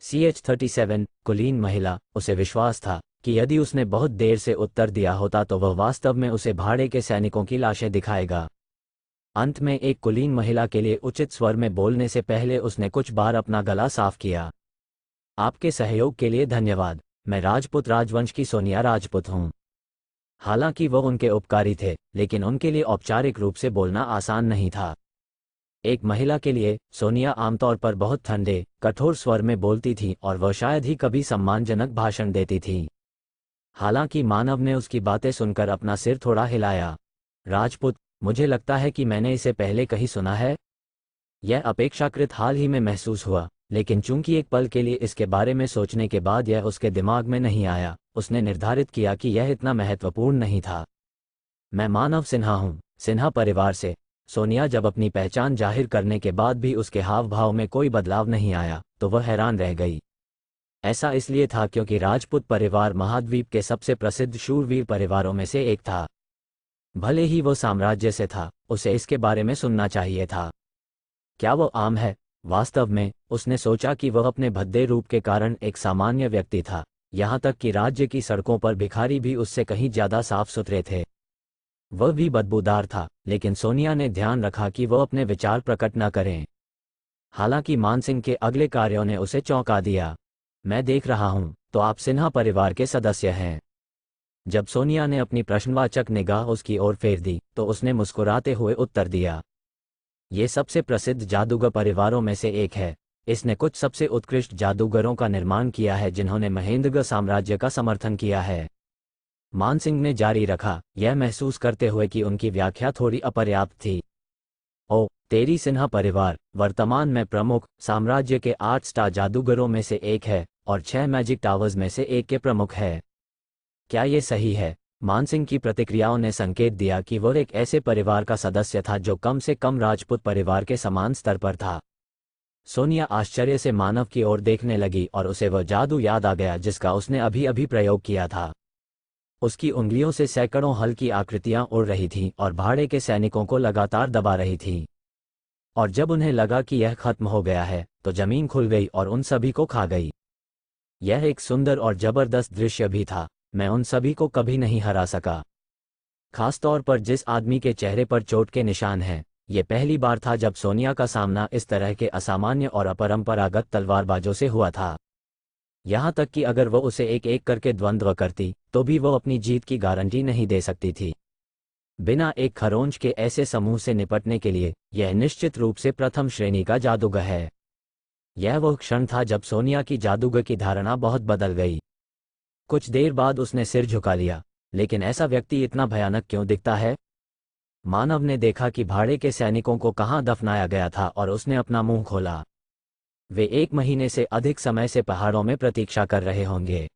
CH-37 कुलीन महिला। उसे विश्वास था कि यदि उसने बहुत देर से उत्तर दिया होता तो वह वास्तव में उसे भाड़े के सैनिकों की लाशें दिखाएगा। अंत में एक कुलीन महिला के लिए उचित स्वर में बोलने से पहले उसने कुछ बार अपना गला साफ किया। आपके सहयोग के लिए धन्यवाद। मैं राजपूत राजवंश की सोनिया राजपूत हूँ। हालांकि वह उनके उपकारी थे, लेकिन उनके लिए औपचारिक रूप से बोलना आसान नहीं था। एक महिला के लिए सोनिया आमतौर पर बहुत ठंडे, कठोर स्वर में बोलती थी और वह शायद ही कभी सम्मानजनक भाषण देती थी। हालांकि मानव ने उसकी बातें सुनकर अपना सिर थोड़ा हिलाया। राजपूत, मुझे लगता है कि मैंने इसे पहले कहीं सुना है। यह अपेक्षाकृत हाल ही में महसूस हुआ, लेकिन चूंकि एक पल के लिए इसके बारे में सोचने के बाद यह उसके दिमाग में नहीं आया, उसने निर्धारित किया कि यह इतना महत्वपूर्ण नहीं था। मैं मानव सिन्हा हूँ, सिन्हा परिवार से। सोनिया जब अपनी पहचान जाहिर करने के बाद भी उसके हाव भाव में कोई बदलाव नहीं आया, तो वह हैरान रह गई। ऐसा इसलिए था क्योंकि राजपूत परिवार महाद्वीप के सबसे प्रसिद्ध शूरवीर परिवारों में से एक था। भले ही वो साम्राज्य से था, उसे इसके बारे में सुनना चाहिए था। क्या वो आम है? वास्तव में, उसने सोचा कि वह अपने भद्दे रूप के कारण एक सामान्य व्यक्ति था, यहाँ तक कि राज्य की सड़कों पर भिखारी भी उससे कहीं ज्यादा साफ सुथरे थे। वह भी बदबूदार था, लेकिन सोनिया ने ध्यान रखा कि वह अपने विचार प्रकट न करें। हालांकि मानसिंह के अगले कार्यों ने उसे चौंका दिया। मैं देख रहा हूं, तो आप सिन्हा परिवार के सदस्य हैं। जब सोनिया ने अपनी प्रश्नवाचक निगाह उसकी ओर फेर दी, तो उसने मुस्कुराते हुए उत्तर दिया, ये सबसे प्रसिद्ध जादूगर परिवारों में से एक है। इसने कुछ सबसे उत्कृष्ट जादूगरों का निर्माण किया है जिन्होंने महेंद्रगढ़ साम्राज्य का समर्थन किया है। मानसिंह ने जारी रखा, यह महसूस करते हुए कि उनकी व्याख्या थोड़ी अपर्याप्त थी। ओ, तेरी सिन्हा परिवार वर्तमान में प्रमुख साम्राज्य के 8 स्टार जादूगरों में से एक है और 6 मैजिक टावर्स में से एक के प्रमुख है। क्या ये सही है? मानसिंह की प्रतिक्रियाओं ने संकेत दिया कि वह एक ऐसे परिवार का सदस्य था जो कम से कम राजपूत परिवार के समान स्तर पर था। सोनिया आश्चर्य से मानव की ओर देखने लगी और उसे वह जादू याद आ गया जिसका उसने अभी अभी प्रयोग किया था। उसकी उंगलियों से सैकड़ों हल्की आकृतियां उड़ रही थीं और भाड़े के सैनिकों को लगातार दबा रही थीं। और जब उन्हें लगा कि यह खत्म हो गया है, तो जमीन खुल गई और उन सभी को खा गई। यह एक सुंदर और जबरदस्त दृश्य भी था। मैं उन सभी को कभी नहीं हरा सका, खासतौर पर जिस आदमी के चेहरे पर चोट के निशान हैं। ये पहली बार था जब सोनिया का सामना इस तरह के असामान्य और अपरंपरागत तलवारबाजों से हुआ था। यहाँ तक कि अगर वह उसे एक एक करके द्वंद्व करती, तो भी वह अपनी जीत की गारंटी नहीं दे सकती थी। बिना एक खरोंच के ऐसे समूह से निपटने के लिए यह निश्चित रूप से प्रथम श्रेणी का जादूगर है। यह वह क्षण था जब सोनिया की जादूगर की धारणा बहुत बदल गई। कुछ देर बाद उसने सिर झुका लिया। लेकिन ऐसा व्यक्ति इतना भयानक क्यों दिखता है? मानव ने देखा कि भाड़े के सैनिकों को कहाँ दफनाया गया था और उसने अपना मुंह खोला। वे 1 महीने से अधिक समय से पहाड़ों में प्रतीक्षा कर रहे होंगे।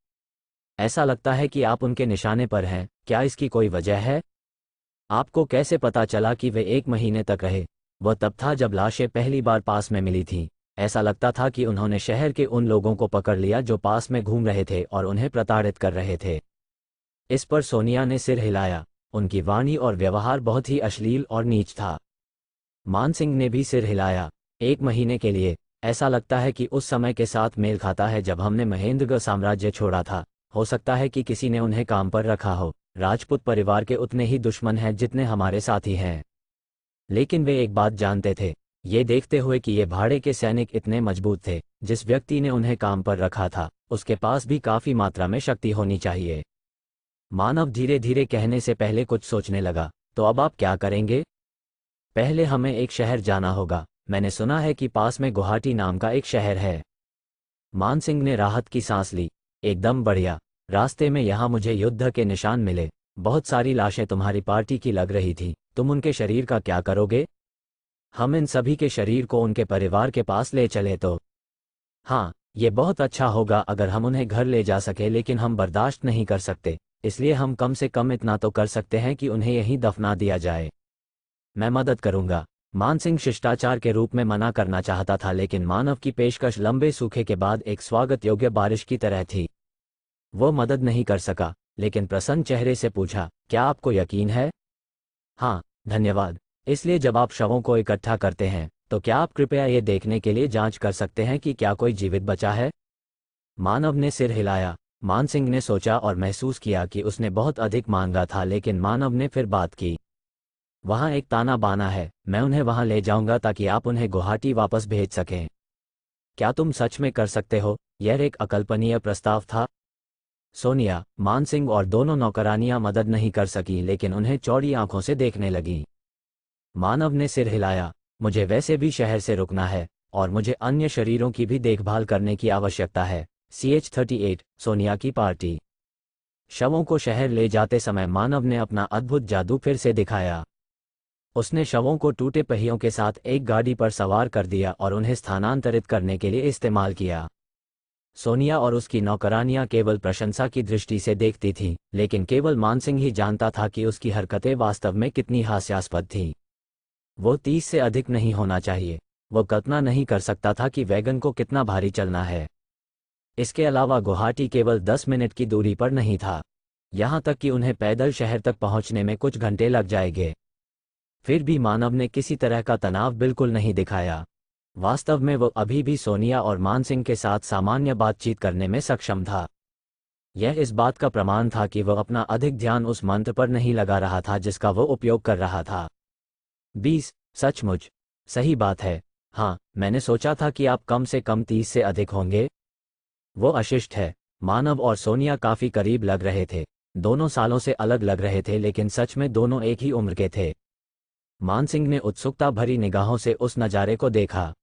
ऐसा लगता है कि आप उनके निशाने पर हैं। क्या इसकी कोई वजह है? आपको कैसे पता चला कि वे 1 महीने तक रहे? वह तब था जब लाशें पहली बार पास में मिली थीं। ऐसा लगता था कि उन्होंने शहर के उन लोगों को पकड़ लिया जो पास में घूम रहे थे और उन्हें प्रताड़ित कर रहे थे। इस पर सोनिया ने सिर हिलाया। उनकी वाणी और व्यवहार बहुत ही अश्लील और नीच था। मानसिंह ने भी सिर हिलाया। 1 महीने के लिए, ऐसा लगता है कि उस समय के साथ मेल खाता है जब हमने महेंद्रगढ़ साम्राज्य छोड़ा था। हो सकता है कि किसी ने उन्हें काम पर रखा हो। राजपूत परिवार के उतने ही दुश्मन हैं जितने हमारे साथी हैं। लेकिन वे एक बात जानते थे, ये देखते हुए कि ये भाड़े के सैनिक इतने मजबूत थे, जिस व्यक्ति ने उन्हें काम पर रखा था उसके पास भी काफी मात्रा में शक्ति होनी चाहिए। मानव धीरे धीरे कहने से पहले कुछ सोचने लगा, तो अब आप क्या करेंगे? पहले हमें एक शहर जाना होगा। मैंने सुना है कि पास में गुवाहाटी नाम का एक शहर है। मानसिंह ने राहत की सांस ली। एकदम बढ़िया। रास्ते में यहाँ मुझे युद्ध के निशान मिले। बहुत सारी लाशें तुम्हारी पार्टी की लग रही थी। तुम उनके शरीर का क्या करोगे? हम इन सभी के शरीर को उनके परिवार के पास ले चले तो? हाँ, ये बहुत अच्छा होगा अगर हम उन्हें घर ले जा सके, लेकिन हम बर्दाश्त नहीं कर सकते, इसलिए हम कम से कम इतना तो कर सकते हैं कि उन्हें यहीं दफना दिया जाए। मैं मदद करूंगा। मानसिंह शिष्टाचार के रूप में मना करना चाहता था, लेकिन मानव की पेशकश लंबे सूखे के बाद एक स्वागत योग्य बारिश की तरह थी। वो मदद नहीं कर सका, लेकिन प्रसन्न चेहरे से पूछा, क्या आपको यकीन है? हाँ, धन्यवाद। इसलिए जब आप शवों को इकट्ठा करते हैं, तो क्या आप कृपया ये देखने के लिए जांच कर सकते हैं कि क्या कोई जीवित बचा है? मानव ने सिर हिलाया। मान सिंह ने सोचा और महसूस किया कि उसने बहुत अधिक मांगा था, लेकिन मानव ने फिर बात की। वहाँ एक ताना बाना है, मैं उन्हें वहाँ ले जाऊंगा ताकि आप उन्हें गुवाहाटी वापस भेज सकें। क्या तुम सच में कर सकते हो? यह एक अकल्पनीय प्रस्ताव था। सोनिया, मान सिंह और दोनों नौकरानियां मदद नहीं कर सकी, लेकिन उन्हें चौड़ी आंखों से देखने लगीं। मानव ने सिर हिलाया। मुझे वैसे भी शहर से रुकना है और मुझे अन्य शरीरों की भी देखभाल करने की आवश्यकता है। CH-38 सोनिया की पार्टी। शवों को शहर ले जाते समय मानव ने अपना अद्भुत जादू फिर से दिखाया। उसने शवों को टूटे पहियों के साथ एक गाड़ी पर सवार कर दिया और उन्हें स्थानांतरित करने के लिए इस्तेमाल किया। सोनिया और उसकी नौकरानियां केवल प्रशंसा की दृष्टि से देखती थीं, लेकिन केवल मानसिंह ही जानता था कि उसकी हरकतें वास्तव में कितनी हास्यास्पद थीं। वो 30 से अधिक नहीं होना चाहिए। वो कल्पना नहीं कर सकता था कि वैगन को कितना भारी चलना है। इसके अलावा गुवाहाटी केवल 10 मिनट की दूरी पर नहीं था, यहाँ तक कि उन्हें पैदल शहर तक पहुँचने में कुछ घंटे लग जाएंगे। फिर भी मानव ने किसी तरह का तनाव बिल्कुल नहीं दिखाया। वास्तव में वो अभी भी सोनिया और मानसिंह के साथ सामान्य बातचीत करने में सक्षम था। यह इस बात का प्रमाण था कि वह अपना अधिक ध्यान उस मंत्र पर नहीं लगा रहा था जिसका वो उपयोग कर रहा था। 20 सचमुच सही बात है। हाँ, मैंने सोचा था कि आप कम से कम 30 से अधिक होंगे। वो अशिष्ट है। मानव और सोनिया काफी करीब लग रहे थे। दोनों सालों से अलग लग रहे थे, लेकिन सच में दोनों एक ही उम्र के थे। मानसिंह ने उत्सुकता भरी निगाहों से उस नज़ारे को देखा।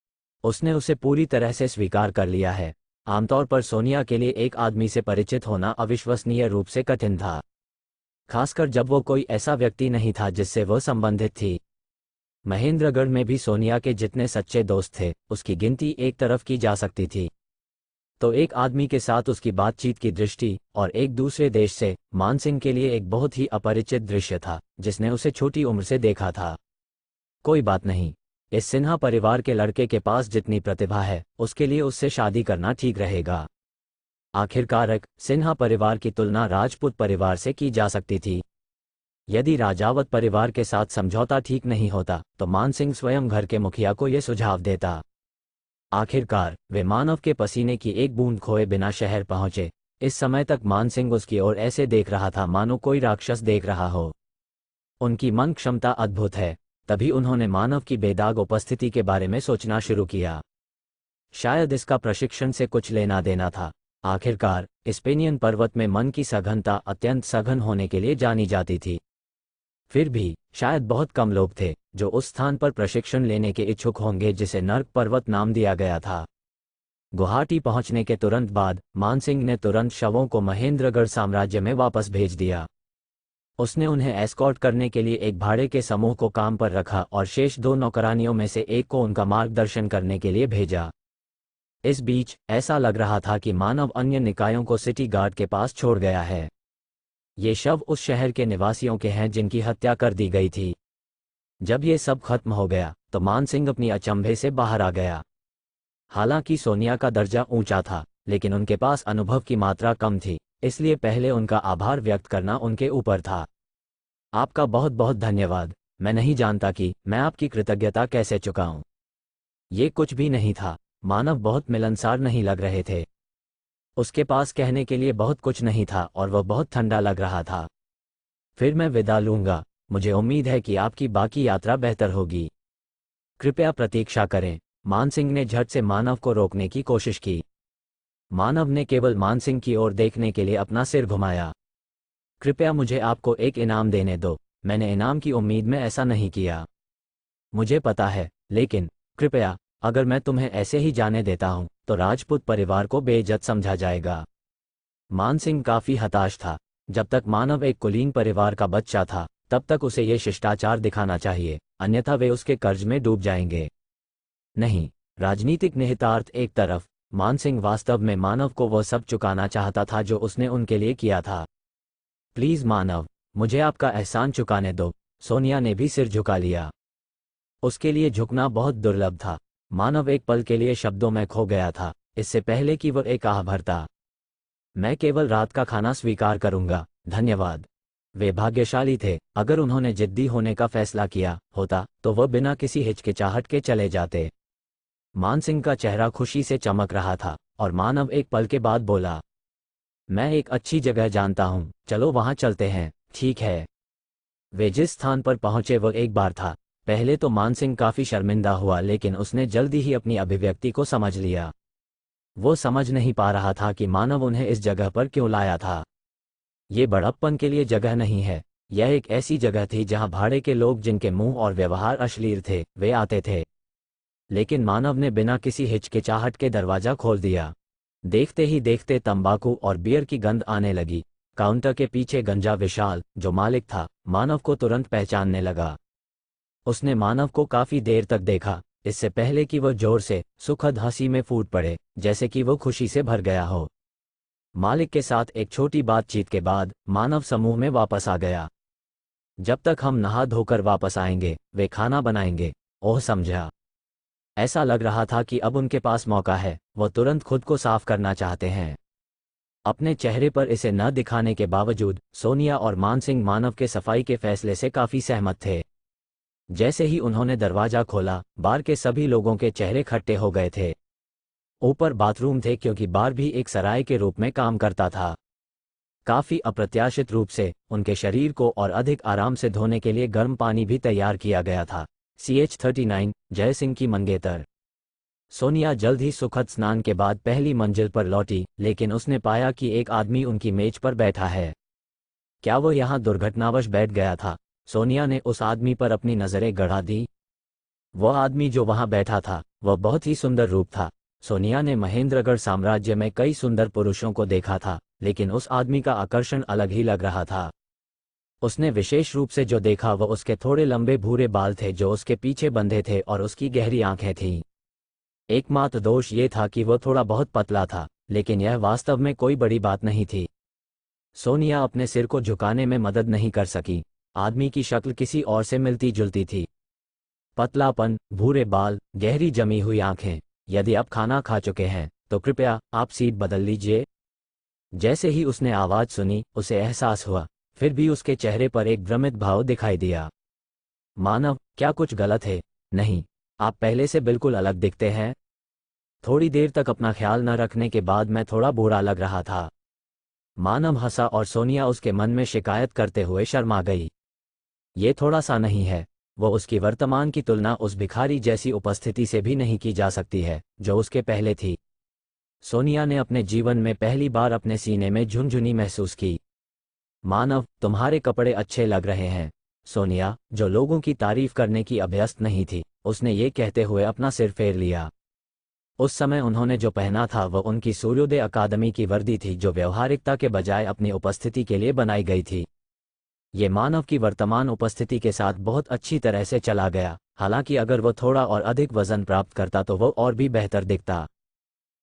उसने उसे पूरी तरह से स्वीकार कर लिया है। आमतौर पर सोनिया के लिए एक आदमी से परिचित होना अविश्वसनीय रूप से कठिन था, खासकर जब वो कोई ऐसा व्यक्ति नहीं था जिससे वह संबंधित थी। महेंद्रगढ़ में भी सोनिया के जितने सच्चे दोस्त थे, उसकी गिनती एक तरफ की जा सकती थी। तो एक आदमी के साथ उसकी बातचीत की दृष्टि, और एक दूसरे देश से, मानसिंह के लिए एक बहुत ही अपरिचित दृश्य था, जिसने उसे छोटी उम्र से देखा था। कोई बात नहीं, इस सिन्हा परिवार के लड़के के पास जितनी प्रतिभा है, उसके लिए उससे शादी करना ठीक रहेगा। आखिरकार सिन्हा परिवार की तुलना राजपूत परिवार से की जा सकती थी। यदि राजावत परिवार के साथ समझौता ठीक नहीं होता, तो मानसिंह स्वयं घर के मुखिया को यह सुझाव देता। आखिरकार वे मानव के पसीने की एक बूंद खोए बिना शहर पहुंचे। इस समय तक मानसिंह उसकी ओर ऐसे देख रहा था मानो कोई राक्षस देख रहा हो। उनकी मन क्षमता अद्भुत है। तभी उन्होंने मानव की बेदाग उपस्थिति के बारे में सोचना शुरू किया। शायद इसका प्रशिक्षण से कुछ लेना देना था। आखिरकार स्पेनियन पर्वत में मन की सघनता अत्यंत सघन होने के लिए जानी जाती थी। फिर भी शायद बहुत कम लोग थे जो उस स्थान पर प्रशिक्षण लेने के इच्छुक होंगे जिसे नर्क पर्वत नाम दिया गया था। गुवाहाटी पहुंचने के तुरंत बाद मानसिंह ने तुरंत शवों को महेंद्रगढ़ साम्राज्य में वापस भेज दिया। उसने उन्हें एस्कॉर्ट करने के लिए एक भाड़े के समूह को काम पर रखा और शेष 2 नौकरानियों में से एक को उनका मार्गदर्शन करने के लिए भेजा। इस बीच ऐसा लग रहा था कि मानव अन्य निकायों को सिटी गार्ड के पास छोड़ गया है। ये शव उस शहर के निवासियों के हैं जिनकी हत्या कर दी गई थी। जब ये सब खत्म हो गया तो मानसिंह अपनी अचंभे से बाहर आ गया। हालांकि सोनिया का दर्जा ऊंचा था, लेकिन उनके पास अनुभव की मात्रा कम थी, इसलिए पहले उनका आभार व्यक्त करना उनके ऊपर था। आपका बहुत बहुत धन्यवाद। मैं नहीं जानता कि मैं आपकी कृतज्ञता कैसे चुकाऊं। ये कुछ भी नहीं था। मानव बहुत मिलनसार नहीं लग रहे थे। उसके पास कहने के लिए बहुत कुछ नहीं था और वह बहुत ठंडा लग रहा था। फिर मैं विदा लूंगा। मुझे उम्मीद है कि आपकी बाकी यात्रा बेहतर होगी। कृपया प्रतीक्षा करें। मानसिंह ने झट से मानव को रोकने की कोशिश की। मानव ने केवल मानसिंह की ओर देखने के लिए अपना सिर घुमाया। कृपया मुझे आपको एक इनाम देने दो। मैंने इनाम की उम्मीद में ऐसा नहीं किया। मुझे पता है, लेकिन कृपया, अगर मैं तुम्हें ऐसे ही जाने देता हूं, तो राजपूत परिवार को बेइज्जत समझा जाएगा। मानसिंह काफी हताश था। जब तक मानव एक कुलीन परिवार का बच्चा था, तब तक उसे ये शिष्टाचार दिखाना चाहिए, अन्यथा वे उसके कर्ज में डूब जाएंगे। नहीं, राजनीतिक निहितार्थ एक तरफ, मानसिंह वास्तव में मानव को वह सब चुकाना चाहता था जो उसने उनके लिए किया था। प्लीज मानव, मुझे आपका एहसान चुकाने दो। सोनिया ने भी सिर झुका लिया। उसके लिए झुकना बहुत दुर्लभ था। मानव एक पल के लिए शब्दों में खो गया था, इससे पहले कि वह एक आह भरता। मैं केवल रात का खाना स्वीकार करूंगा, धन्यवाद। वे भाग्यशाली थे। अगर उन्होंने जिद्दी होने का फैसला किया होता तो वह बिना किसी हिचकिचाहट के चले जाते। मानसिंह का चेहरा खुशी से चमक रहा था और मानव एक पल के बाद बोला, मैं एक अच्छी जगह जानता हूँ, चलो वहाँ चलते हैं। ठीक है। वे जिस स्थान पर पहुंचे वो एक बार था। पहले तो मानसिंह काफी शर्मिंदा हुआ, लेकिन उसने जल्दी ही अपनी अभिव्यक्ति को समझ लिया। वो समझ नहीं पा रहा था कि मानव उन्हें इस जगह पर क्यों लाया था। ये बड़प्पन के लिए जगह नहीं है, यह एक ऐसी जगह थी जहां भाड़े के लोग जिनके मुंह और व्यवहार अश्लील थे वे आते थे। लेकिन मानव ने बिना किसी हिचकिचाहट के दरवाजा खोल दिया। देखते ही देखते तंबाकू और बियर की गंध आने लगी। काउंटर के पीछे गंजा विशाल, जो मालिक था, मानव को तुरंत पहचानने लगा। उसने मानव को काफी देर तक देखा, इससे पहले कि वह जोर से सुखद हंसी में फूट पड़े, जैसे कि वो खुशी से भर गया हो। मालिक के साथ एक छोटी बातचीत के बाद मानव समूह में वापस आ गया। जब तक हम नहा धोकर वापस आएंगे वे खाना बनाएंगे। ओह समझा। ऐसा लग रहा था कि अब उनके पास मौका है, वो तुरंत खुद को साफ करना चाहते हैं। अपने चेहरे पर इसे न दिखाने के बावजूद सोनिया और मानसिंह मानव के सफाई के फैसले से काफी सहमत थे। जैसे ही उन्होंने दरवाजा खोला, बार के सभी लोगों के चेहरे खट्टे हो गए थे। ऊपर बाथरूम थे क्योंकि बार भी एक सराय के रूप में काम करता था। काफी अप्रत्याशित रूप से उनके शरीर को और अधिक आराम से धोने के लिए गर्म पानी भी तैयार किया गया था। CH39 जय सिंह की मंगेतर। सोनिया जल्द ही सुखद स्नान के बाद पहली मंजिल पर लौटी, लेकिन उसने पाया कि एक आदमी उनकी मेज पर बैठा है। क्या वो यहाँ दुर्घटनावश बैठ गया था? सोनिया ने उस आदमी पर अपनी नजरें गड़ा दी। वह आदमी जो वहां बैठा था वह बहुत ही सुंदर रूप था। सोनिया ने महेंद्रगढ़ साम्राज्य में कई सुंदर पुरुषों को देखा था, लेकिन उस आदमी का आकर्षण अलग ही लग रहा था। उसने विशेष रूप से जो देखा वह उसके थोड़े लंबे भूरे बाल थे जो उसके पीछे बंधे थे और उसकी गहरी आंखें थीं। एकमात्र दोष ये था कि वह थोड़ा बहुत पतला था, लेकिन यह वास्तव में कोई बड़ी बात नहीं थी। सोनिया अपने सिर को झुकाने में मदद नहीं कर सकी। आदमी की शक्ल किसी और से मिलती जुलती थी। पतलापन, भूरे बाल, गहरी जमी हुई आंखें। यदि आप खाना खा चुके हैं तो कृपया आप सीट बदल लीजिए। जैसे ही उसने आवाज सुनी उसे एहसास हुआ, फिर भी उसके चेहरे पर एक भ्रमित भाव दिखाई दिया। मानव, क्या कुछ गलत है? नहीं, आप पहले से बिल्कुल अलग दिखते हैं। थोड़ी देर तक अपना ख्याल न रखने के बाद मैं थोड़ा बुरा लग रहा था। मानव हंसा और सोनिया उसके मन में शिकायत करते हुए शर्मा गई। ये थोड़ा सा नहीं है, वो उसकी वर्तमान की तुलना उस भिखारी जैसी उपस्थिति से भी नहीं की जा सकती है जो उसके पहले थी। सोनिया ने अपने जीवन में पहली बार अपने सीने में झुनझुनी महसूस की। मानव, तुम्हारे कपड़े अच्छे लग रहे हैं। सोनिया, जो लोगों की तारीफ करने की अभ्यस्त नहीं थी, उसने ये कहते हुए अपना सिर फेर लिया। उस समय उन्होंने जो पहना था वह उनकी सूर्योदय अकादमी की वर्दी थी, जो व्यवहारिकता के बजाय अपनी उपस्थिति के लिए बनाई गई थी। ये मानव की वर्तमान उपस्थिति के साथ बहुत अच्छी तरह से चला गया। हालांकि अगर वह थोड़ा और अधिक वजन प्राप्त करता तो वह और भी बेहतर दिखता।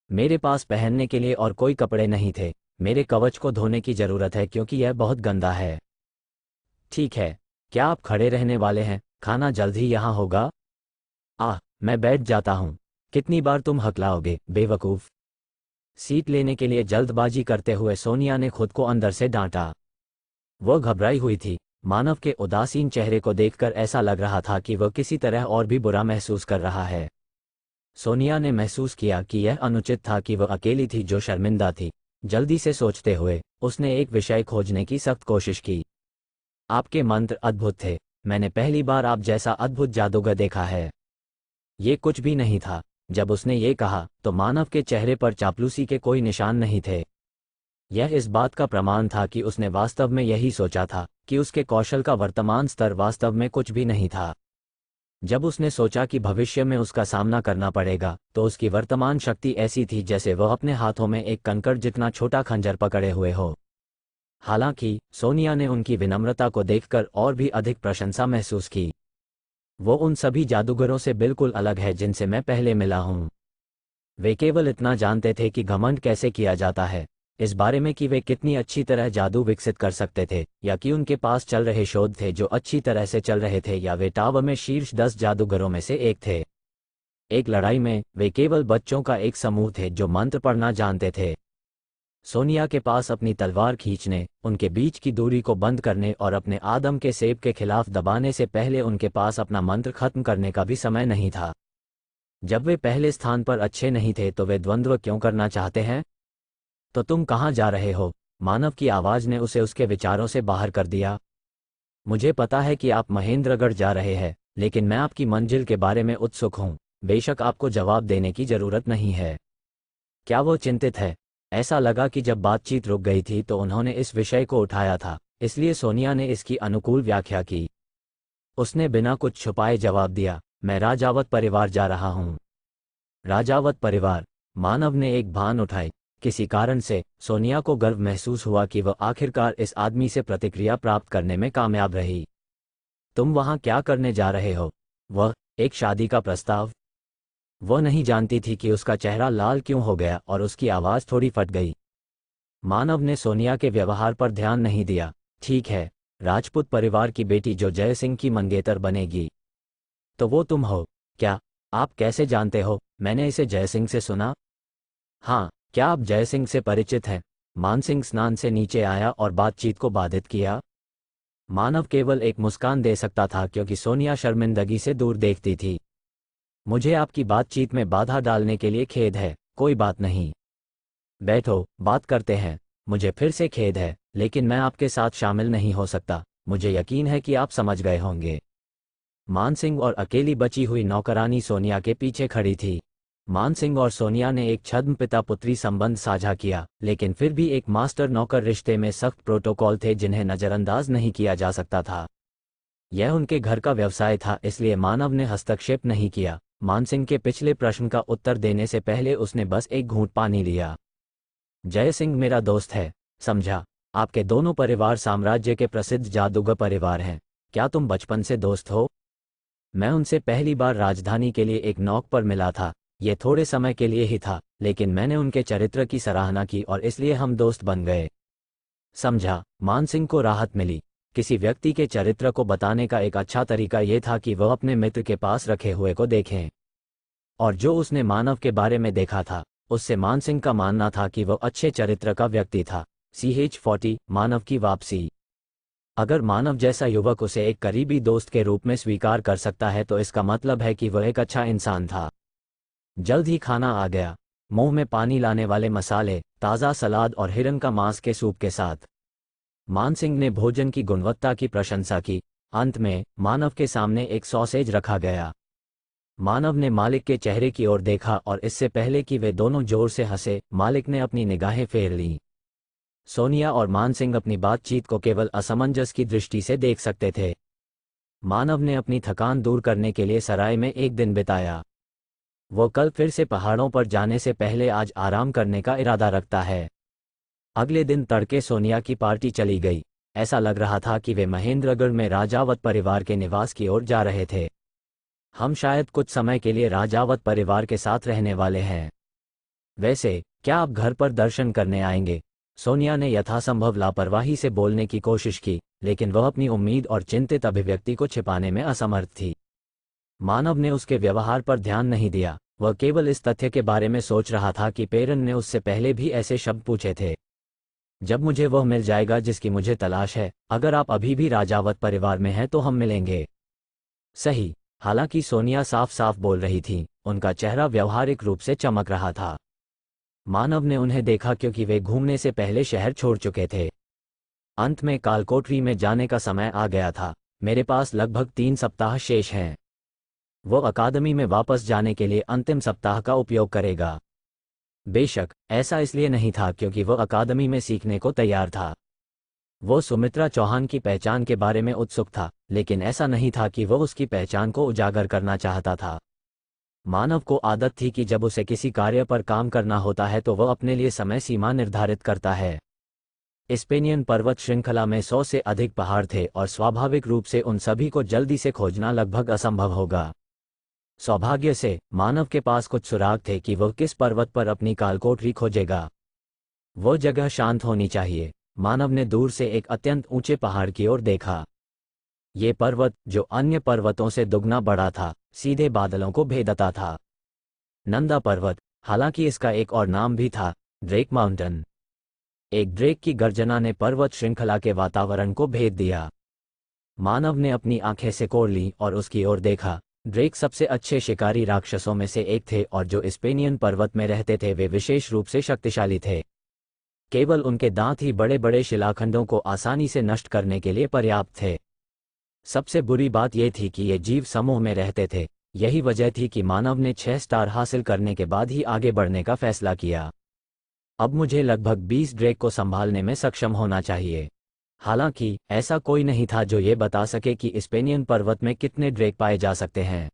मेरे पास पहनने के लिए और कोई कपड़े नहीं थे। मेरे कवच को धोने की जरूरत है क्योंकि यह बहुत गंदा है। ठीक है, क्या आप खड़े रहने वाले हैं? खाना जल्द ही यहाँ होगा। मैं बैठ जाता हूँ। कितनी बार तुम हकलाओगे, बेवकूफ? सीट लेने के लिए जल्दबाजी करते हुए सोनिया ने खुद को अंदर से डांटा। वह घबराई हुई थी। मानव के उदासीन चेहरे को देखकर ऐसा लग रहा था कि वह किसी तरह और भी बुरा महसूस कर रहा है। सोनिया ने महसूस किया कि यह अनुचित था कि वह अकेली थी जो शर्मिंदा थी। जल्दी से सोचते हुए उसने एक विषय खोजने की सख्त कोशिश की। आपके मंत्र अद्भुत थे। मैंने पहली बार आप जैसा अद्भुत जादूगर देखा है। ये कुछ भी नहीं था। जब उसने ये कहा तो मानव के चेहरे पर चापलूसी के कोई निशान नहीं थे। यह इस बात का प्रमाण था कि उसने वास्तव में यही सोचा था कि उसके कौशल का वर्तमान स्तर वास्तव में कुछ भी नहीं था। जब उसने सोचा कि भविष्य में उसका सामना करना पड़ेगा तो उसकी वर्तमान शक्ति ऐसी थी जैसे वह अपने हाथों में एक कंकड़ जितना छोटा खंजर पकड़े हुए हो। हालांकि सोनिया ने उनकी विनम्रता को देखकर और भी अधिक प्रशंसा महसूस की। वो उन सभी जादूगरों से बिल्कुल अलग है जिनसे मैं पहले मिला हूँ। वे केवल इतना जानते थे कि घमंड कैसे किया जाता है, इस बारे में कि वे कितनी अच्छी तरह जादू विकसित कर सकते थे, या कि उनके पास चल रहे शोध थे जो अच्छी तरह से चल रहे थे, या वे टावर में शीर्ष 10 जादूगरों में से एक थे। एक लड़ाई में वे केवल बच्चों का एक समूह थे जो मंत्र पढ़ना जानते थे। सोनिया के पास अपनी तलवार खींचने, उनके बीच की दूरी को बंद करने और अपने आदम के सेब के खिलाफ दबाने से पहले उनके पास अपना मंत्र खत्म करने का भी समय नहीं था। जब वे पहले स्थान पर अच्छे नहीं थे तो वे द्वंद्व क्यों करना चाहते हैं? तो तुम कहाँ जा रहे हो? मानव की आवाज ने उसे उसके विचारों से बाहर कर दिया। मुझे पता है कि आप महेंद्रगढ़ जा रहे हैं, लेकिन मैं आपकी मंजिल के बारे में उत्सुक हूँ। बेशक आपको जवाब देने की जरूरत नहीं है। क्या वो चिंतित है? ऐसा लगा कि जब बातचीत रुक गई थी तो उन्होंने इस विषय को उठाया था, इसलिए सोनिया ने इसकी अनुकूल व्याख्या की। उसने बिना कुछ छुपाए जवाब दिया, मैं राजावत परिवार जा रहा हूँ। राजावत परिवार? मानव ने एक भान उठाई। किसी कारण से सोनिया को गर्व महसूस हुआ कि वह आखिरकार इस आदमी से प्रतिक्रिया प्राप्त करने में कामयाब रही। तुम वहां क्या करने जा रहे हो? वह, एक शादी का प्रस्ताव। वह नहीं जानती थी कि उसका चेहरा लाल क्यों हो गया और उसकी आवाज थोड़ी फट गई। मानव ने सोनिया के व्यवहार पर ध्यान नहीं दिया। ठीक है, राजपूत परिवार की बेटी जो जय सिंह की मंगेतर बनेगी। तो वो तुम हो? क्या? आप कैसे जानते हो? मैंने इसे जय सिंह से सुना। हाँ, क्या आप जय सिंह से परिचित हैं? मानसिंह स्नान से नीचे आया और बातचीत को बाधित किया। मानव केवल एक मुस्कान दे सकता था क्योंकि सोनिया शर्मिंदगी से दूर देखती थी। मुझे आपकी बातचीत में बाधा डालने के लिए खेद है। कोई बात नहीं, बैठो, बात करते हैं। मुझे फिर से खेद है, लेकिन मैं आपके साथ शामिल नहीं हो सकता। मुझे यकीन है कि आप समझ गए होंगे। मानसिंह और अकेली बची हुई नौकरानी सोनिया के पीछे खड़ी थी। मानसिंह और सोनिया ने एक छद्म पिता पुत्री संबंध साझा किया, लेकिन फिर भी एक मास्टर नौकर रिश्ते में सख्त प्रोटोकॉल थे जिन्हें नज़रअंदाज नहीं किया जा सकता था। यह उनके घर का व्यवसाय था, इसलिए मानव ने हस्तक्षेप नहीं किया। मानसिंह के पिछले प्रश्न का उत्तर देने से पहले उसने बस एक घूंट पानी लिया। जय सिंह मेरा दोस्त है, समझा? आपके दोनों परिवार साम्राज्य के प्रसिद्ध जादूगर परिवार हैं। क्या तुम बचपन से दोस्त हो? मैं उनसे पहली बार राजधानी के लिए एक नौक पर मिला था। ये थोड़े समय के लिए ही था, लेकिन मैंने उनके चरित्र की सराहना की और इसलिए हम दोस्त बन गए। समझा? मानसिंह को राहत मिली। किसी व्यक्ति के चरित्र को बताने का एक अच्छा तरीका यह था कि वह अपने मित्र के पास रखे हुए को देखें। और जो उसने मानव के बारे में देखा था, उससे मानसिंह का मानना था कि वह अच्छे चरित्र का व्यक्ति था। CH40 मानव की वापसी। अगर मानव जैसा युवक उसे एक करीबी दोस्त के रूप में स्वीकार कर सकता है तो इसका मतलब है कि वह एक अच्छा इंसान था। जल्द ही खाना आ गया, मुंह में पानी लाने वाले मसाले, ताज़ा सलाद और हिरन का मांस के सूप के साथ। मानसिंह ने भोजन की गुणवत्ता की प्रशंसा की। अंत में मानव के सामने एक सॉसेज रखा गया। मानव ने मालिक के चेहरे की ओर देखा और इससे पहले कि वे दोनों जोर से हंसे, मालिक ने अपनी निगाहें फेर लीं। सोनिया और मानसिंह अपनी बातचीत को केवल असमंजस की दृष्टि से देख सकते थे। मानव ने अपनी थकान दूर करने के लिए सराय में एक दिन बिताया। वो कल फिर से पहाड़ों पर जाने से पहले आज आराम करने का इरादा रखता है। अगले दिन तड़के सोनिया की पार्टी चली गई। ऐसा लग रहा था कि वे महेंद्रगढ़ में राजावत परिवार के निवास की ओर जा रहे थे। हम शायद कुछ समय के लिए राजावत परिवार के साथ रहने वाले हैं। वैसे, क्या आप घर पर दर्शन करने आएंगे? सोनिया ने यथासंभव लापरवाही से बोलने की कोशिश की, लेकिन वह अपनी उम्मीद और चिंतित अभिव्यक्ति को छिपाने में असमर्थ थी। मानव ने उसके व्यवहार पर ध्यान नहीं दिया। वह केवल इस तथ्य के बारे में सोच रहा था कि पेरन ने उससे पहले भी ऐसे शब्द पूछे थे। जब मुझे वह मिल जाएगा जिसकी मुझे तलाश है, अगर आप अभी भी राजावत परिवार में हैं तो हम मिलेंगे। सही। हालांकि सोनिया साफ साफ बोल रही थी, उनका चेहरा व्यवहारिक रूप से चमक रहा था। मानव ने उन्हें देखा क्योंकि वे घूमने से पहले शहर छोड़ चुके थे। अंत में कालकोठरी में जाने का समय आ गया था। मेरे पास लगभग 3 सप्ताह शेष हैं। वो अकादमी में वापस जाने के लिए अंतिम सप्ताह का उपयोग करेगा। बेशक, ऐसा इसलिए नहीं था क्योंकि वह अकादमी में सीखने को तैयार था। वो सुमित्रा चौहान की पहचान के बारे में उत्सुक था, लेकिन ऐसा नहीं था कि वह उसकी पहचान को उजागर करना चाहता था। मानव को आदत थी कि जब उसे किसी कार्य पर काम करना होता है तो वह अपने लिए समय सीमा निर्धारित करता है। स्पेनियन पर्वत श्रृंखला में 100 से अधिक पहाड़ थे और स्वाभाविक रूप से उन सभी को जल्दी से खोजना लगभग असंभव होगा। सौभाग्य से मानव के पास कुछ सुराग थे कि वह किस पर्वत पर अपनी कालकोठरी खोजेगा। वो जगह शांत होनी चाहिए। मानव ने दूर से एक अत्यंत ऊंचे पहाड़ की ओर देखा। ये पर्वत, जो अन्य पर्वतों से दुगना बड़ा था, सीधे बादलों को भेदता था। नंदा पर्वत, हालांकि इसका एक और नाम भी था, ड्रेक माउंटेन। एक ड्रेक की गर्जना ने पर्वत श्रृंखला के वातावरण को भेद दिया। मानव ने अपनी आंखें सिकोड़ ली और उसकी ओर देखा। ड्रेक सबसे अच्छे शिकारी राक्षसों में से एक थे और जो स्पेनियन पर्वत में रहते थे वे विशेष रूप से शक्तिशाली थे। केवल उनके दांत ही बड़े बड़े शिलाखंडों को आसानी से नष्ट करने के लिए पर्याप्त थे। सबसे बुरी बात यह थी कि ये जीव समूह में रहते थे। यही वजह थी कि मानव ने 6 स्टार हासिल करने के बाद ही आगे बढ़ने का फैसला किया। अब मुझे लगभग 20 ड्रेक को संभालने में सक्षम होना चाहिए। हालांकि ऐसा कोई नहीं था जो ये बता सके कि स्पेनियन पर्वत में कितने ड्रेक पाए जा सकते हैं।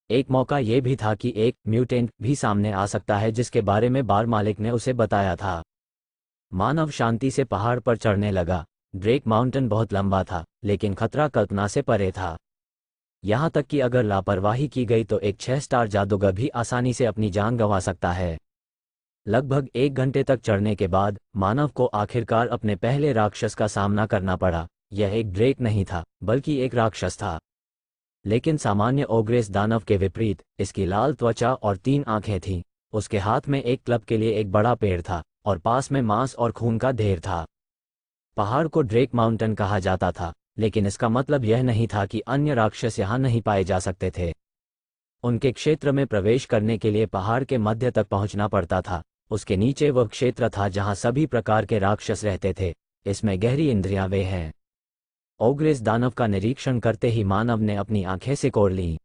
एक मौका ये भी था कि एक म्यूटेंट भी सामने आ सकता है जिसके बारे में बार मालिक ने उसे बताया था। मानव शांति से पहाड़ पर चढ़ने लगा। ड्रेक माउंटेन बहुत लंबा था, लेकिन खतरा कल्पना से परे था। यहाँ तक कि अगर लापरवाही की गई तो एक 6 स्टार जादूगर भी आसानी से अपनी जान गंवा सकता है। लगभग 1 घंटे तक चढ़ने के बाद मानव को आखिरकार अपने पहले राक्षस का सामना करना पड़ा। यह एक ड्रेक नहीं था, बल्कि एक राक्षस था। लेकिन सामान्य ओग्रेस दानव के विपरीत इसकी लाल त्वचा और 3 आंखें थीं। उसके हाथ में एक क्लब के लिए एक बड़ा पेड़ था और पास में मांस और खून का ढेर था। पहाड़ को ड्रेक माउंटेन कहा जाता था, लेकिन इसका मतलब यह नहीं था कि अन्य राक्षस यहाँ नहीं पाए जा सकते थे। उनके क्षेत्र में प्रवेश करने के लिए पहाड़ के मध्य तक पहुंचना पड़ता था। उसके नीचे वह क्षेत्र था जहां सभी प्रकार के राक्षस रहते थे। इसमें गहरी इंद्रियां वे हैं। ओग्रेस दानव का निरीक्षण करते ही मानव ने अपनी आंखें सिकोड़ लीं।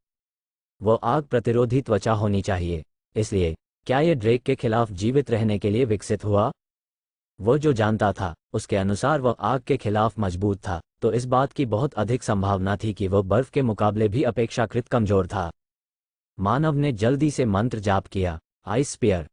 वो आग प्रतिरोधी त्वचा होनी चाहिए। इसलिए क्या यह ड्रेक के खिलाफ जीवित रहने के लिए विकसित हुआ? वो जो जानता था उसके अनुसार वह आग के खिलाफ मजबूत था, तो इस बात की बहुत अधिक संभावना थी कि वह बर्फ के मुकाबले भी अपेक्षाकृत कमजोर था। मानव ने जल्दी से मंत्र जाप किया, आइस स्पीयर।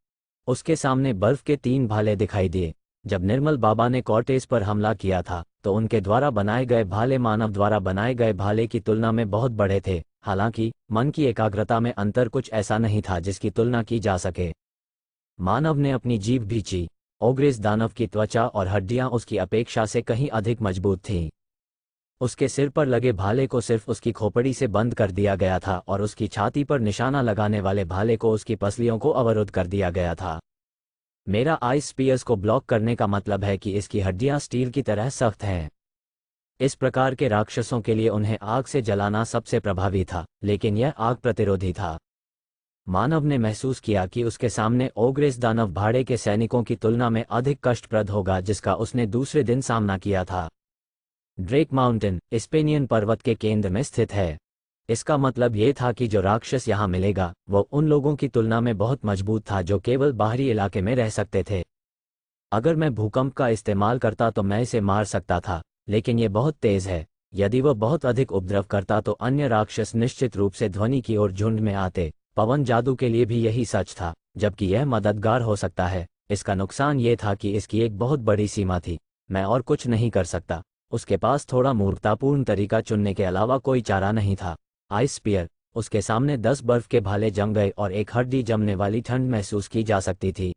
उसके सामने बर्फ के 3 भाले दिखाई दिए। जब निर्मल बाबा ने कॉर्टेज पर हमला किया था तो उनके द्वारा बनाए गए भाले मानव द्वारा बनाए गए भाले की तुलना में बहुत बड़े थे। हालांकि मन की एकाग्रता में अंतर कुछ ऐसा नहीं था जिसकी तुलना की जा सके। मानव ने अपनी जीभ भींची। ओग्रेस दानव की त्वचा और हड्डियां उसकी अपेक्षा से कहीं अधिक मजबूत थीं। उसके सिर पर लगे भाले को सिर्फ उसकी खोपड़ी से बंद कर दिया गया था और उसकी छाती पर निशाना लगाने वाले भाले को उसकी पसलियों को अवरुद्ध कर दिया गया था। मेरा आइस स्पीयर्स को ब्लॉक करने का मतलब है कि इसकी हड्डियां स्टील की तरह सख्त हैं। इस प्रकार के राक्षसों के लिए उन्हें आग से जलाना सबसे प्रभावी था, लेकिन यह आग प्रतिरोधी था। मानव ने महसूस किया कि उसके सामने ओग्रेस दानव भाड़े के सैनिकों की तुलना में अधिक कष्टप्रद होगा जिसका उसने दूसरे दिन सामना किया था। ड्रेक माउंटेन स्पेनियन पर्वत के केंद्र में स्थित है। इसका मतलब ये था कि जो राक्षस यहाँ मिलेगा वो उन लोगों की तुलना में बहुत मजबूत था जो केवल बाहरी इलाके में रह सकते थे। अगर मैं भूकंप का इस्तेमाल करता तो मैं इसे मार सकता था, लेकिन ये बहुत तेज है। यदि वह बहुत अधिक उपद्रव करता तो अन्य राक्षस निश्चित रूप से ध्वनि की ओर झुंड में आते। पवन जादू के लिए भी यही सच था, जबकि यह मददगार हो सकता है। इसका नुकसान ये था कि इसकी एक बहुत बड़ी सीमा थी। मैं और कुछ नहीं कर सकता। उसके पास थोड़ा मूर्खतापूर्ण तरीका चुनने के अलावा कोई चारा नहीं था। Ice spear. उसके सामने 10 बर्फ के भाले जम गए और एक हड्डी जमने वाली ठंड महसूस की जा सकती थी।